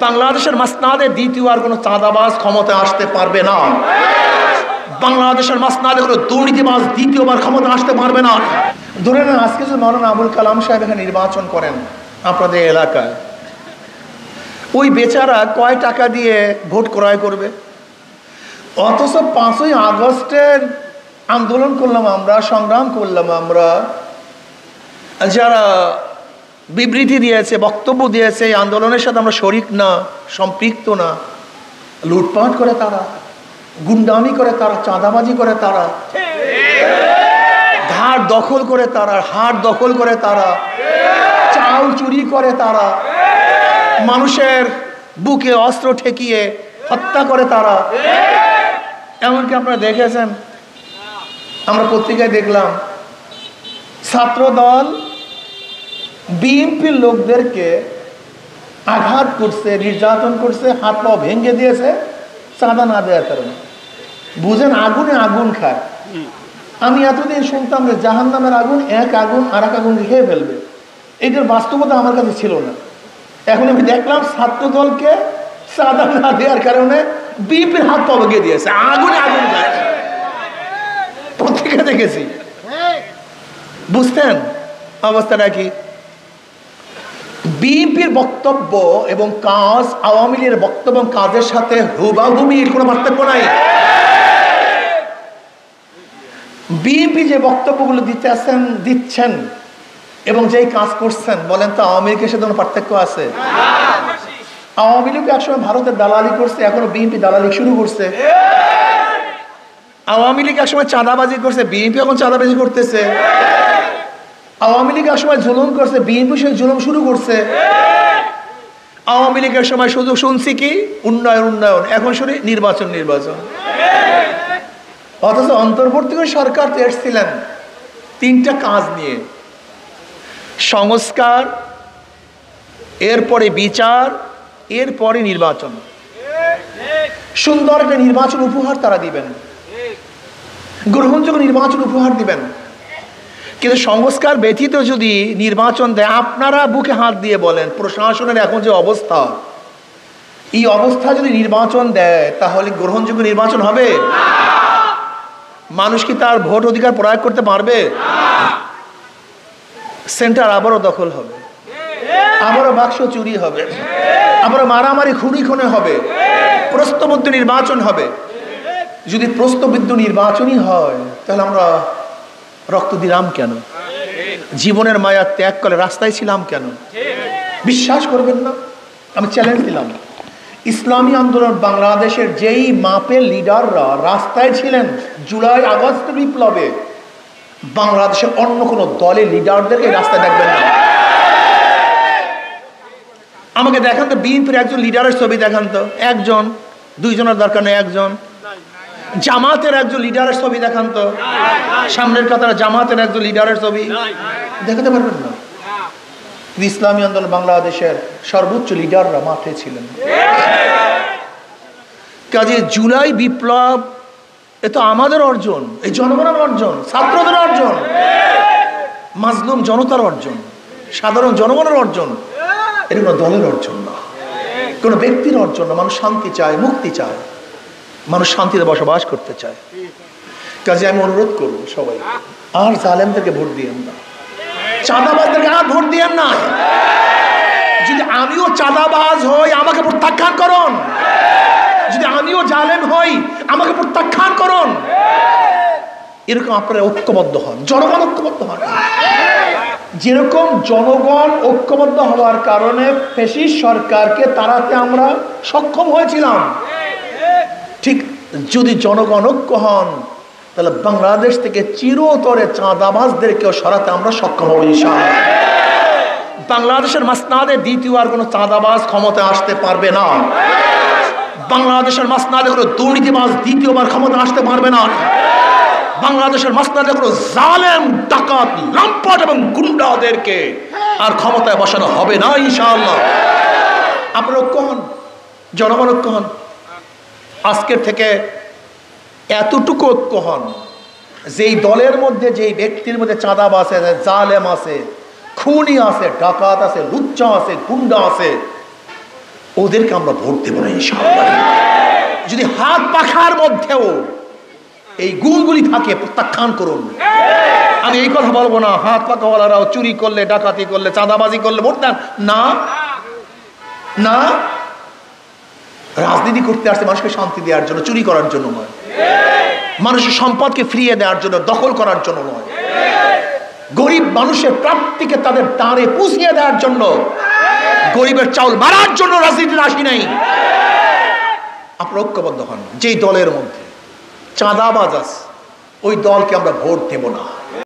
বাংলাদেশের মাসনাদে দ্বিতীয় আর কোনো চাঁদাবাজ ক্ষমতায় আসতে পারবে না। বাংলাদেশের মাসনাদে কোনো দুর্নীতিবাজ দ্বিতীয়বার ক্ষমতা আসতে পারবে না। ধরে নেন আজকে যদি মাওলানা আবুল কালাম সাহেব এখানে নির্বাচন করেন আপনাদের এলাকায়, ওই বেচারা কয় টাকা দিয়ে ভোট ক্রয় করবে? অথচ 5ই আগস্টের আন্দোলন করলাম আমরা, সংগ্রাম করলাম আমরা, যারা বিবৃতি দিয়েছে, বক্তব্য দিয়েছে, এই আন্দোলনের সাথে আমরা শরিক না, সম্পৃক্ত না, লুটপাট করে তারা, গুন্ডামি করে তারা, চাঁদাবাজি করে তারা, ধার দখল করে তারা, হাট দখল করে তারা, চাল চুরি করে তারা, মানুষের বুকে অস্ত্র ঠেকিয়ে হত্যা করে তারা। এমনকি আপনারা দেখেছেন, আমরা পত্রিকায় দেখলাম ছাত্র দল বিএনপির লোকদেরকে আঘাত করছে, নির্যাতন করছে, হাত পা ভেঙে দিয়েছে চাঁদা না দেওয়ার কারণে। বুঝেন, আগুনে আগুন খায়। আমি এতদিন শুনতাম যে জাহান্নামের আগুন এক আগুন আর এক আগুন খেয়ে ফেলবে, এইটার বাস্তবতা আমার কাছে ছিল না। এখন আমি দেখলাম ছাত্র দলকে চাঁদা না দেওয়ার কারণে বিএনপির হাত পা ভেঙে দিয়েছে, আগুনে আগুন খায়। পত্রিকা দেখেছি। বুঝতেন অবস্থাটা কি? বিএনপির বক্তব্য এবং কাজ আওয়ামী লীগের বক্তব্য এবং কাজের সাথে হুবাহুবির কোনো পার্থক্য নাই। বিএনপি যে বক্তব্যগুলো দিচ্ছেন এবং যেই কাজ করছেন, বলেন তো আওয়ামী লীগের সাথে কোনো পার্থক্য আছে? আওয়ামী লীগ একসময় ভারতের দালালি করছে, এখনো বিএনপি দালালি শুরু করছে। আওয়ামী লীগ একসময় চাঁদাবাজি করছে, বিএনপি এখন চাঁদাবাজি করতেছে। আওয়ামী লীগ একসময় জুলুম করছে, বিএনপি সেই জুলুম শুরু করছে। আওয়ামী লীগের সময় শুধু শুনছি কি উন্নয়ন উন্নয়ন, এখন শুনি নির্বাচন নির্বাচন। অথচ অন্তর্বর্তীকালীন সরকার তো এসেছিলেন 3টা কাজ নিয়ে: সংস্কার, এরপরে বিচার, এরপরে নির্বাচন। সুন্দর একটা নির্বাচন উপহার তারা দিবেন, গ্রহণযোগ্য নির্বাচন উপহার দিবেন। কিন্তু সংস্কার ব্যতীত যদি নির্বাচন দেয়, আপনারা বুকে হাত দিয়ে বলেন প্রশাসনের এখন যে অবস্থা, এই অবস্থা যদি নির্বাচন দেয় তাহলে গ্রহণযোগ্য নির্বাচন হবে? মানুষ কি তার ভোট অধিকার প্রয়োগ করতে পারবে? সেন্টার আবারও দখল হবে, আবারও বাক্স চুরি হবে, আবারও মারামারি খুনি খুনে হবে, প্রশ্নবিদ্ধ নির্বাচন হবে। যদি প্রশ্নবিদ্ধ নির্বাচনই হয় তাহলে আমরা রক্ত দিলাম কেন? জীবনের মায়া ত্যাগ করে রাস্তায় ছিলাম কেন? বিশ্বাস করবেন না, আমি চ্যালেঞ্জ দিলাম, ইসলামী আন্দোলন বাংলাদেশের যেই মাপের লিডাররা রাস্তায় ছিলেন জুলাই আগস্ট বিপ্লবে, বাংলাদেশের অন্য কোনো দলের লিডারদেরকে রাস্তায় দেখবেন না। আমাকে দেখান তো বিএনপির একজন লিডারের ছবি দেখান তো, একজন, দুইজনের দরকার নেই, একজন। জামাতের একজন লিডারের ছবি দেখান তো, সামনের কাতারে জামাতের একজন লিডারের ছবি দেখাতে পারবেন না। ইসলামী আন্দোলন বাংলাদেশের সর্বোচ্চ লিডাররা মাঠে ছিলেন। কাজে জুলাই বিপ্লব এ তো আমাদের অর্জন, এই জনগণের অর্জন, ছাত্রদের অর্জন, মাজলুম জনতার অর্জন, সাধারণ জনগণের অর্জন। এটা কোনো দলের অর্জন না, কোনো ব্যক্তির অর্জন না। মানুষ শান্তি চায়, মুক্তি চায়, মানুষ শান্তিতে বসবাস করতে চায়। কাজে আমি অনুরোধ করবো সবাই, আর জালেমদেরকে ভোট দিয়েন না, চাঁদাবাজদেরকে আর ভোট দিয়েন না। যদি আমিও চাঁদাবাজ হই আমাকে প্রত্যাখ্যান করুন, যদি আমিও জালেম হই আমাকে প্রত্যাখ্যান করুন। এরকম আপনারা ঐক্যবদ্ধ হন, জনগণ ঐক্যবদ্ধ হন। যেরকম জনগণ ঐক্যবদ্ধ হওয়ার কারণে ফ্যাসিস্ট সরকারকে তাড়াতে আমরা সক্ষম হয়েছিলাম, ঠিক যদি জনগণ ঐক্য হন তাহলে বাংলাদেশ থেকে চিরতরে চাঁদাবাজদেরকেও সরাতে আমরা সক্ষম হব ইনশাআল্লাহ। বাংলাদেশের মাসনাদে দ্বিতীয় আর কোনো চাঁদাবাজ ক্ষমতা আসতে পারবে না। বাংলাদেশের মাসনাদে কোনো দুর্নীতিবাজ দ্বিতীয়বার ক্ষমতা আসতে পারবে না। বাংলাদেশের মাসনাদে কোনো জালেম, ডাকাত, লম্পট এবং গুন্ডাদেরকে আর ক্ষমতায় বসানো হবে না ইনশাআল্লাহ। আপনারা ঐক্য হন, জনগণ ঐক্য হন। আজকের থেকে এতটুকু ঐক্য হন, যেই দলের মধ্যে, যেই ব্যক্তির মধ্যে চাঁদাবাজ আছে, জালেম আছে, খুনি আছে, ডাকাত আছে, লুচ্চা আছে, গুন্ডা আছে, ওদেরকে আমরা ভোট দেব না ইনশাআল্লাহ। যদি হাত পাখার মধ্যেও এই গুণগুলি থাকে প্রত্যাখ্যান করুন। আমি এই কথা বলবো না হাত পাখাওয়ালারাও চুরি করলে, ডাকাতি করলে, চাঁদাবাজি করলে ভোট দেন না, না। রাজনীতি করতে আসছে মানুষকে শান্তি দেওয়ার জন্য, চুরি করার জন্য নয়। মানুষের সম্পদকে ফিরিয়ে দেওয়ার জন্য, দখল করার জন্য নয়। গরিব মানুষের প্রাপ্তিকে তাদের দাঁড়ে পুষিয়ে দেওয়ার জন্য, গরিবের চাউল মারার জন্য রাজনীতিতে আসি নাই। আপনারা ঐক্যবদ্ধ হন। যেই দলের মধ্যে চাঁদাবাজ আছে ওই দলকে আমরা ভোট দেব না।